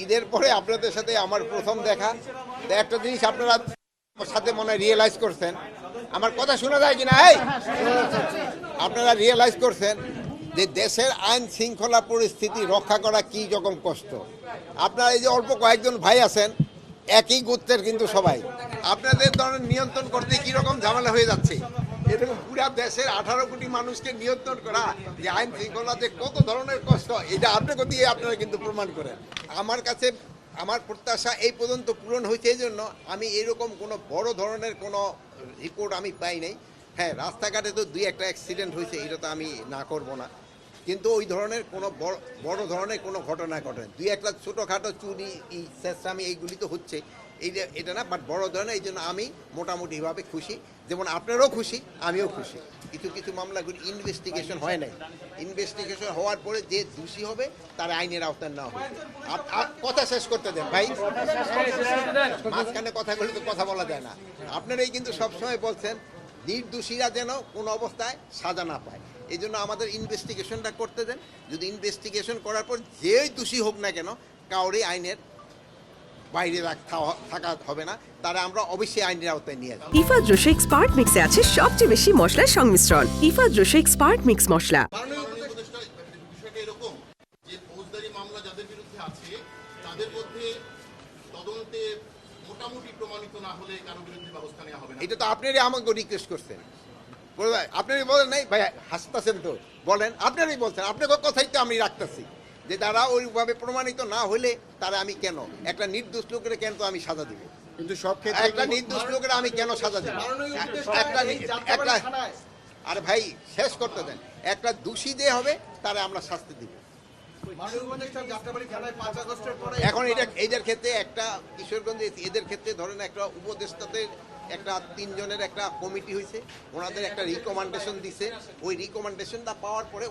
ঈদের পরে আপনাদের সাথে আমার প্রথম দেখা। তো একটা জিনিস আপনারা সাথে মনে হয় রিয়েলাইজ করছেন, আমার কথা শোনা যায় কিনা, আপনারা রিয়েলাইজ করছেন যে দেশের আইন শৃঙ্খলা পরিস্থিতি রক্ষা করা কি রকম কষ্ট। আপনারা এই যে অল্প কয়েকজন ভাই আছেন, একই গোত্রের কিন্তু সবাই, আপনাদের ধরনের নিয়ন্ত্রণ করতে কি রকম ঝামেলা হয়ে যাচ্ছে। এরকম পুরা দেশের 18 কোটি মানুষকে নিয়ন্ত্রণ করা যে আইন শৃঙ্খলাতে কত ধরনের কষ্ট, এটা আপনাকে দিয়ে আপনারা কিন্তু প্রমাণ করেন। আমার কাছে আমার প্রত্যাশা এই পর্যন্ত পূরণ হয়েছে, এই জন্য আমি এরকম কোনো বড় ধরনের কোনো রিপোর্ট আমি পাই নাই। হ্যাঁ, রাস্তাঘাটে তো দুই একটা অ্যাক্সিডেন্ট হয়েছে, এটা তো আমি না করব না, কিন্তু ওই ধরনের কোনো বড় ধরনের কোনো ঘটনা ঘটে, দুই একটা ছোটোখাটো চুরি চেষ্টামি এইগুলি তো হচ্ছে, এটা না, বাট বড় ধরনের। এই জন্য আমি মোটামুটিভাবে খুশি, যেমন আপনারাও খুশি, আমিও খুশি। কিছু কিছু মামলাগুলি ইনভেস্টিগেশন হয় নাই, ইনভেস্টিগেশন হওয়ার পরে যে দোষী হবে তার আইনের আওতায় নেওয়া হবে। কথা শেষ করতে দেন ভাই, মাঝখানে কথাগুলি তো কথা বলা যায় না। আপনারাই কিন্তু সবসময় বলছেন নির্দোষীরা যেন কোনো অবস্থায় সাজা না পায়, এই জন্য আমাদের ইনভেস্টিগেশনটা করতে দেন। যদি ইনভেস্টিগেশন করার পর যেই দোষী হোক না কেন, কাউরে আইনের বাইরে থাকা হবে না, তারা আমরা অবশ্যই আইনের আওতায় নিয়ে আসবো। ইফাদ রোশেক স্পার্ট মিক্সে আছে সবচেয়ে বেশি মশলার সংমিশ্রণ। ইফাদ রোশেক স্পার্ট মিক্স মশলা। বিষয়টা এরকম যে ফৌজদারি মামলা যাদের বিরুদ্ধে আছে তাদের মধ্যে তদন্তে মোটামুটি প্রমাণিত না হলে কারো বিরুদ্ধে ব্যবস্থা নেওয়া হবে না। এটা তো আপনারই আমাকে রিকোয়েস্ট করছেন, আপনারই বলেন নাই ভাই, হাসতেছেন তো, বলেন, আপনারই বলছেন, আপনার কথাই তো আমি রাখতেছি যে তারা ওইভাবে প্রমাণিত না হলে তারা আমি কেন একটা নির্দোষ লোকের কেন তো আমি সাজা দিব, কিন্তু সব ক্ষেত্রে একটা নির্দোষ লোকের আমি কেন সাজা দিব, একটা আরে ভাই শেষ করতে দেন, একটা দোষী যে হবে তারা আমরা শাস্তি দিব। এখন এদের ক্ষেত্রে একটা কিশোরগঞ্জে এদের ক্ষেত্রে ধরেন একটা উপদেষ্টাদের একটা 3 জনের একটা কমিটি হয়েছে, ওনাদের একটা রিকমেন্ডেশন দিছে, ওই রিকমেন্ডেশনটা পাওয়ার পরে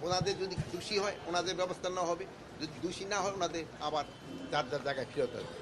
ওনাদের যদি দোষী হয় ওনাদের ব্যবস্থা নেওয়া হবে, যদি দোষী না হয় ওনাদের আবার যার যার জায়গায় ফেরত আসবে।